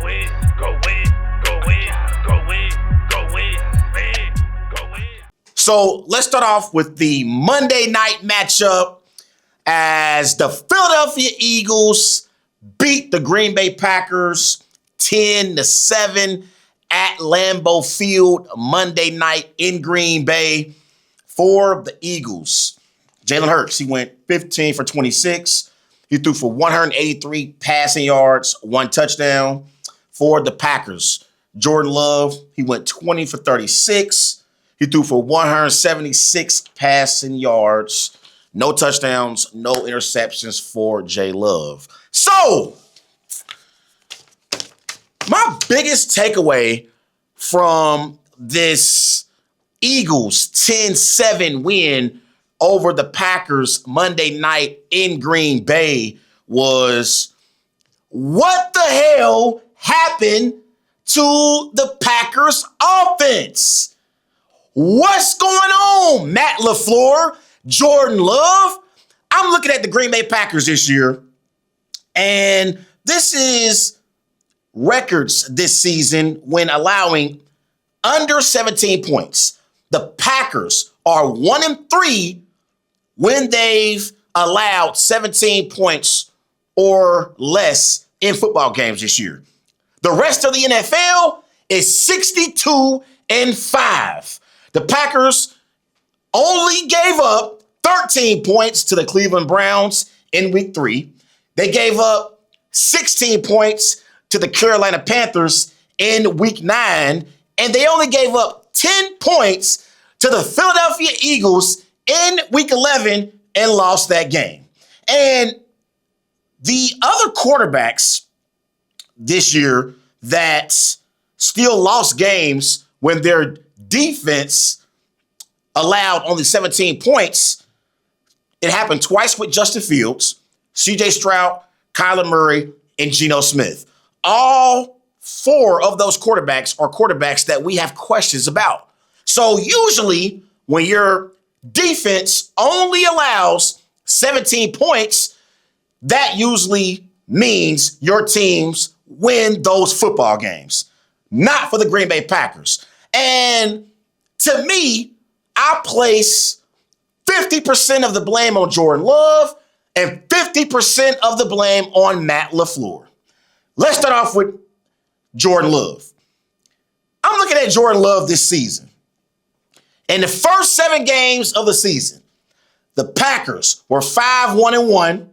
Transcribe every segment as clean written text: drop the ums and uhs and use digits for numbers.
win, go win, go win, go win, go win, man, go win. So let's start off with the Monday night matchup as the Philadelphia Eagles beat the Green Bay Packers 10-7 at Lambeau Field Monday night in Green Bay. For the Eagles, Jalen Hurts, he went 15 for 26. He threw for 183 passing yards, 1 touchdown. For the Packers, Jordan Love, he went 20 for 36. He threw for 176 passing yards, no touchdowns, no interceptions for J Love. So, my biggest takeaway from this Eagles 10-7 win over the Packers Monday night in Green Bay was, what the hell happened to the Packers offense? What's going on, Matt LaFleur, Jordan Love? I'm looking at the Green Bay Packers this year, and this is records this season when allowing under 17 points. The Packers are 1-3 when they've allowed 17 points or less in football games this year. The rest of the NFL is 62-5. The Packers only gave up 13 points to the Cleveland Browns in week 3. They gave up 16 points to the Carolina Panthers in week 9, and they only gave up 10 points to the Philadelphia Eagles in week 11 and lost that game. And the other quarterbacks this year that still lost games when their defense allowed only 17 points, it happened twice with Justin Fields, C.J. Stroud, Kyler Murray, and Geno Smith. All 4 of those quarterbacks are quarterbacks that we have questions about. So usually when your defense only allows 17 points, that usually means your teams win those football games. Not for the Green Bay Packers. And to me, I place 50% of the blame on Jordan Love and 50% of the blame on Matt LaFleur. Let's start off with Jordan Love. I'm looking at Jordan Love this season. In the first 7 games of the season, the Packers were 5-1-1.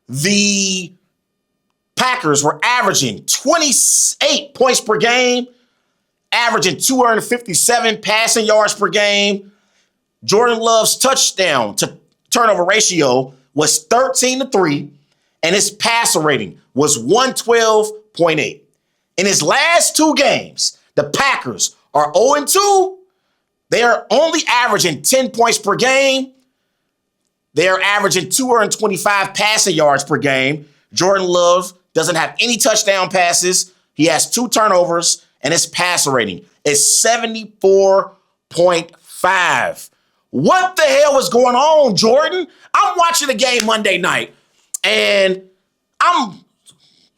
The Packers were averaging 28 points per game, averaging 257 passing yards per game. Jordan Love's touchdown to turnover ratio was 13-3, and his passer rating was 112.8. In his last 2 games, the Packers are 0-2. They are only averaging 10 points per game. They are averaging 225 passing yards per game. Jordan Love doesn't have any touchdown passes. He has 2 turnovers, and his passer rating is 74.5. What the hell is going on, Jordan? I'm watching the game Monday night, and I'm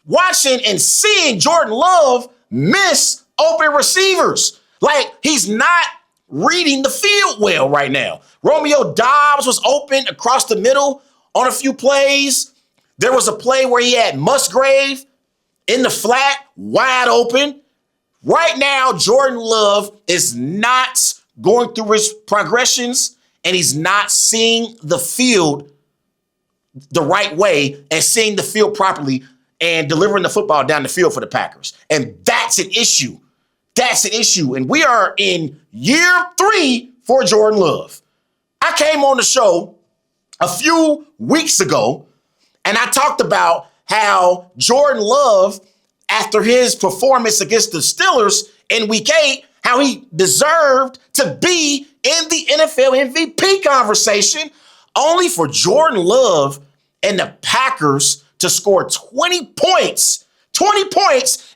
watching and seeing Jordan Love miss open receivers. Like, he's not reading the field well right now. Romeo Doubs was open across the middle on a few plays. There was a play where he had Musgrave in the flat, wide open. Right now, Jordan Love is not going through his progressions, and he's not seeing the field the right way and seeing the field properly and delivering the football down the field for the Packers. And that's an issue. That's an issue. And we are in year 3 for Jordan Love. I came on the show a few weeks ago, and I talked about how Jordan Love, after his performance against the Steelers in week 8, how he deserved to be in the NFL MVP conversation, only for Jordan Love and the Packers to score 20 points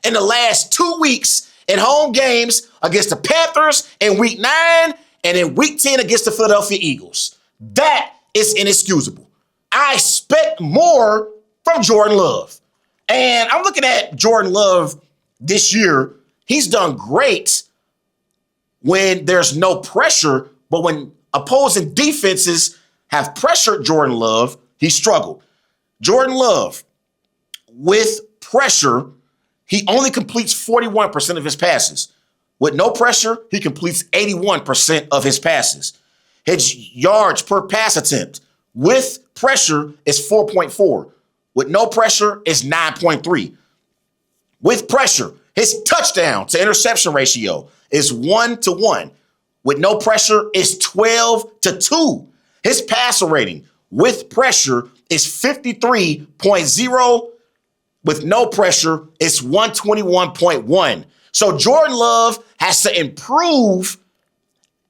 in the last 2 weeks in home games against the Panthers in week 9 and in week 10 against the Philadelphia Eagles. That is inexcusable. I expect more from Jordan Love. And I'm looking at Jordan Love this year, he's done great when there's no pressure, but when opposing defenses have pressured Jordan Love, he struggled. Jordan Love, with pressure, he only completes 41% of his passes. With no pressure, he completes 81% of his passes. His yards per pass attempt with pressure is 4.4. With no pressure, is 9.3. With pressure, his touchdown to interception ratio is 1-1. With no pressure, is 12-2. His passer rating with pressure is 53.0. With no pressure, it's 121.1. So Jordan Love has to improve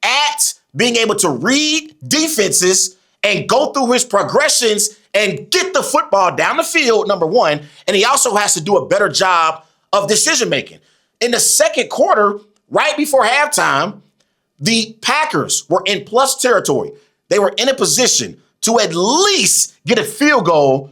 at being able to read defenses and go through his progressions and get the football down the field, number one. And he also has to do a better job of decision making. In the second quarter, right before halftime, the Packers were in plus territory. They were in a position to at least get a field goal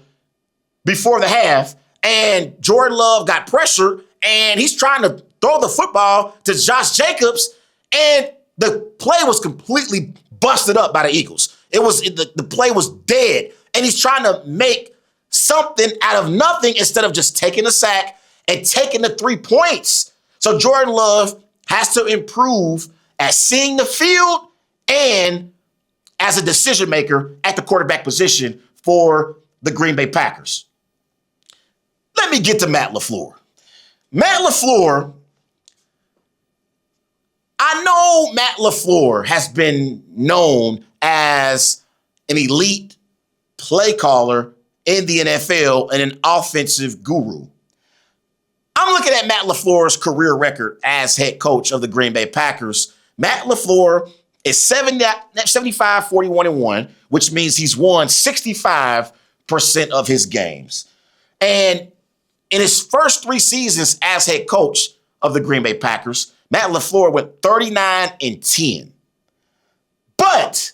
before the half. And Jordan Love got pressure, and he's trying to throw the football to Josh Jacobs, and the play was completely busted up by the Eagles. The play was dead, and he's trying to make something out of nothing instead of just taking the sack and taking the 3 points. So Jordan Love has to improve at seeing the field and as a decision maker at the quarterback position for the Green Bay Packers. Let me get to Matt LaFleur. Matt LaFleur, I know Matt LaFleur has been known as an elite play caller in the NFL and an offensive guru. I'm looking at Matt LaFleur's career record as head coach of the Green Bay Packers. Matt LaFleur is 75-41-1, which means he's won 65% of his games. And in his first 3 seasons as head coach of the Green Bay Packers, Matt LaFleur went 39-10. But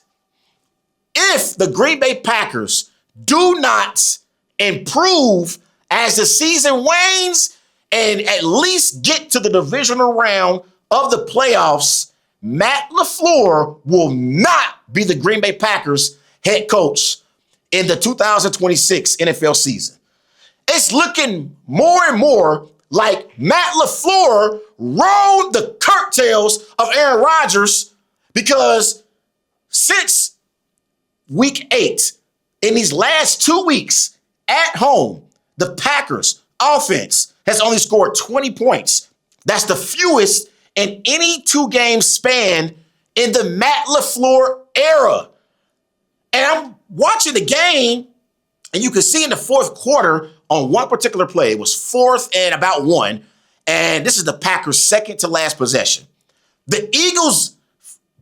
if the Green Bay Packers do not improve as the season wanes and at least get to the divisional round of the playoffs, Matt LaFleur will not be the Green Bay Packers head coach in the 2026 NFL season. It's looking more and more like Matt LaFleur rode the coattails of Aaron Rodgers, because since week 8, in these last 2 weeks at home, the Packers offense has only scored 20 points. That's the fewest in any 2-game span in the Matt LaFleur era. And I'm watching the game, and you can see in the fourth quarter on one particular play, it was 4th and about 1, and this is the Packers' second to last possession. The Eagles'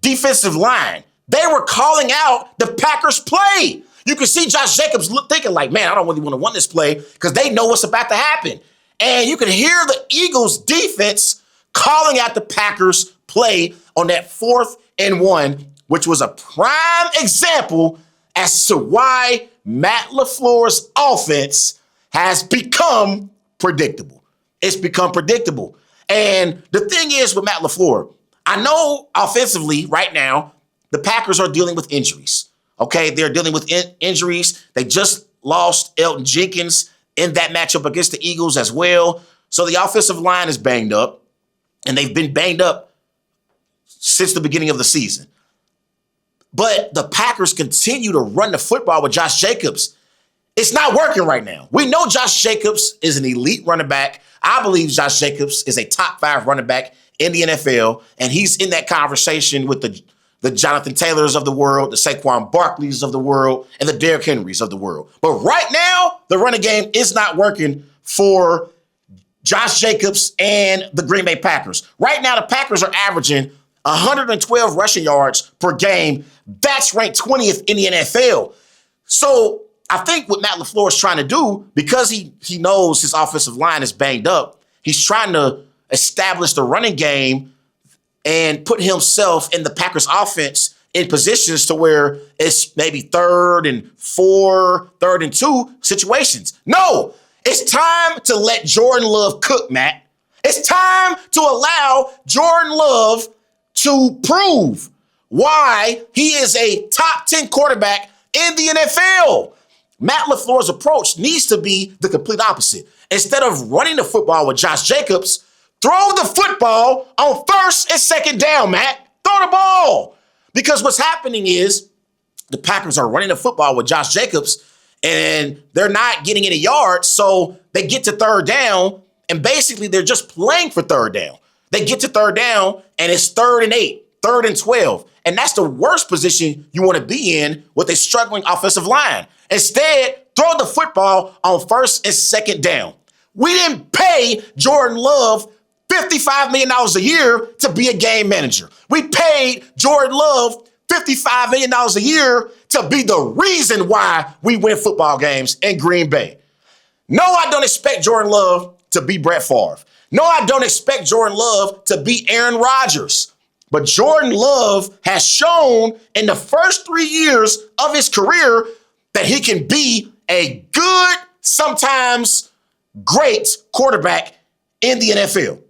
defensive line, they were calling out the Packers' play. You can see Josh Jacobs thinking like, man, I don't really want to win this play because they know what's about to happen. And you can hear the Eagles' defense calling out the Packers' play on that 4th and 1, which was a prime example as to why Matt LaFleur's offense has become predictable. It's become predictable. And the thing is with Matt LaFleur, I know offensively right now, the Packers are dealing with injuries. Okay, they're dealing with injuries. They just lost Elton Jenkins in that matchup against the Eagles as well. So the offensive line is banged up, and they've been banged up since the beginning of the season. But the Packers continue to run the football with Josh Jacobs. It's not working right now. We know Josh Jacobs is an elite running back. I believe Josh Jacobs is a top 5 running back in the NFL, and he's in that conversation with the Jonathan Taylors of the world, the Saquon Barkleys of the world, and the Derrick Henrys of the world. But right now, the running game is not working for Josh Jacobs and the Green Bay Packers. Right now, the Packers are averaging 112 rushing yards per game. That's ranked 20th in the NFL. So I think what Matt LaFleur is trying to do, because he knows his offensive line is banged up, he's trying to establish the running game and put himself in the Packers offense in positions to where it's maybe 3rd and 4, 3rd and 2 situations. No, it's time to let Jordan Love cook, Matt. It's time to allow Jordan Love to prove why he is a top 10 quarterback in the NFL. Matt LaFleur's approach needs to be the complete opposite. Instead of running the football with Josh Jacobs, throw the football on first and second down, Matt. Throw the ball. Because what's happening is the Packers are running the football with Josh Jacobs and they're not getting any yards. So they get to third down and basically they're just playing for third down. They get to third down and it's 3rd and 8, 3rd and 12. And that's the worst position you want to be in with a struggling offensive line. Instead, throw the football on first and second down. We didn't pay Jordan Love $55 million a year to be a game manager. We paid Jordan Love $55 million a year to be the reason why we win football games in Green Bay. No, I don't expect Jordan Love to be Brett Favre. No, I don't expect Jordan Love to be Aaron Rodgers. But Jordan Love has shown in the first 3 years of his career that he can be a good, sometimes great quarterback in the NFL.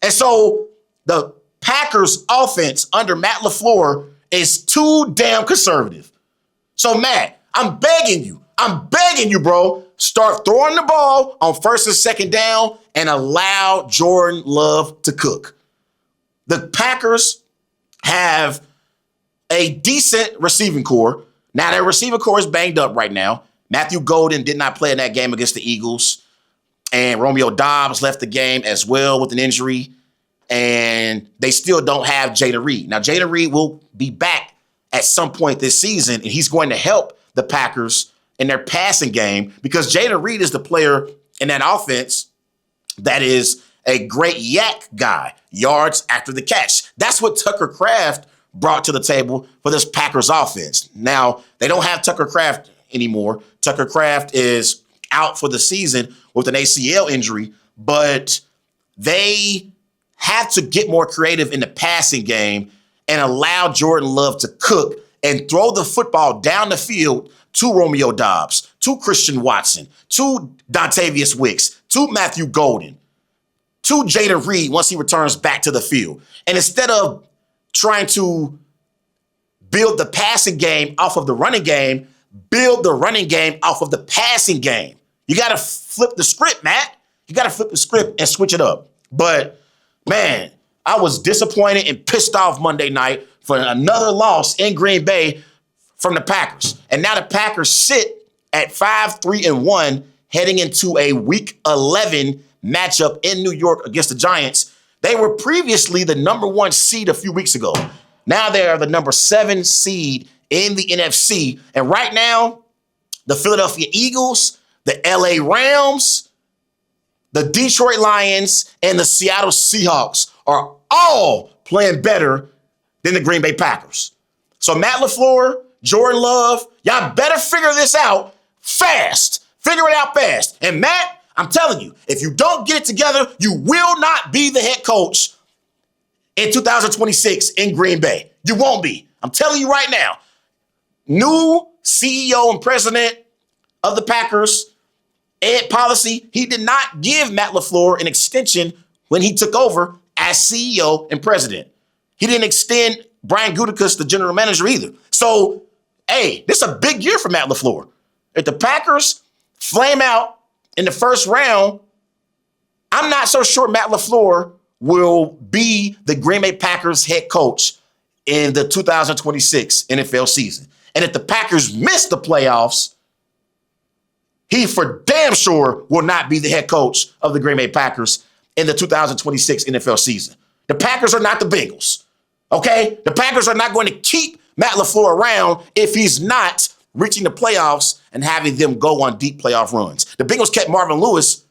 And so the Packers offense under Matt LaFleur is too damn conservative. So Matt, I'm begging you, bro, start throwing the ball on first and second down and allow Jordan Love to cook. The Packers have a decent receiving core. Now, their receiving core is banged up right now. Matthew Golden did not play in that game against the Eagles. And Romeo Doubs left the game as well with an injury. And they still don't have Jayden Reed. Now, Jayden Reed will be back at some point this season, and he's going to help the Packers in their passing game because Jayden Reed is the player in that offense that is a great yak guy, yards after the catch. That's what Tucker Kraft brought to the table for this Packers offense. Now, they don't have Tucker Kraft anymore. Tucker Kraft is out for the season with an ACL injury, but they have to get more creative in the passing game and allow Jordan Love to cook and throw the football down the field to Romeo Doubs, to Christian Watson, to Dontavius Wicks, to Matthew Golden, to Jayden Reed once he returns back to the field. And instead of trying to build the passing game off of the running game, build the running game off of the passing game. You got to flip the script, Matt. You got to flip the script and switch it up. But, man, I was disappointed and pissed off Monday night for another loss in Green Bay from the Packers. And now the Packers sit at 5-3-1 heading into a Week 11 matchup in New York against the Giants. They were previously the number 1 seed a few weeks ago. Now they are the number 7 seed in the NFC. And right now, the Philadelphia Eagles, the LA Rams, the Detroit Lions, and the Seattle Seahawks are all playing better than the Green Bay Packers. So Matt LaFleur, Jordan Love, y'all better figure this out fast. Figure it out fast. And Matt, I'm telling you, if you don't get it together, you will not be the head coach in 2026 in Green Bay. You won't be. I'm telling you right now. New CEO and president of the Packers, Ed Policy, he did not give Matt LaFleur an extension when he took over as CEO and president. He didn't extend Brian Gutekunst, the general manager, either. So, hey, this is a big year for Matt LaFleur. If the Packers flame out in the first round, I'm not so sure Matt LaFleur will be the Green Bay Packers head coach in the 2026 NFL season. And if the Packers miss the playoffs, he for damn sure will not be the head coach of the Green Bay Packers in the 2026 NFL season. The Packers are not the Bengals, okay? The Packers are not going to keep Matt LaFleur around if he's not reaching the playoffs and having them go on deep playoff runs. The Bengals kept Marvin Lewis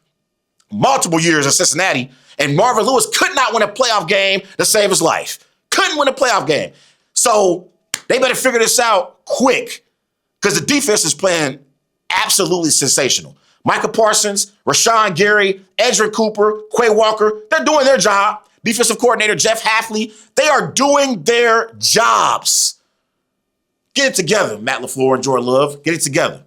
multiple years in Cincinnati, and Marvin Lewis could not win a playoff game to save his life. Couldn't win a playoff game. So they better figure this out quick because the defense is playing absolutely sensational. Micah Parsons, Rashawn Gary, Edgerrin Cooper, Quay Walker, they're doing their job. Defensive coordinator Jeff Hafley, they are doing their jobs. Get it together, Matt LaFleur and Jordan Love. Get it together.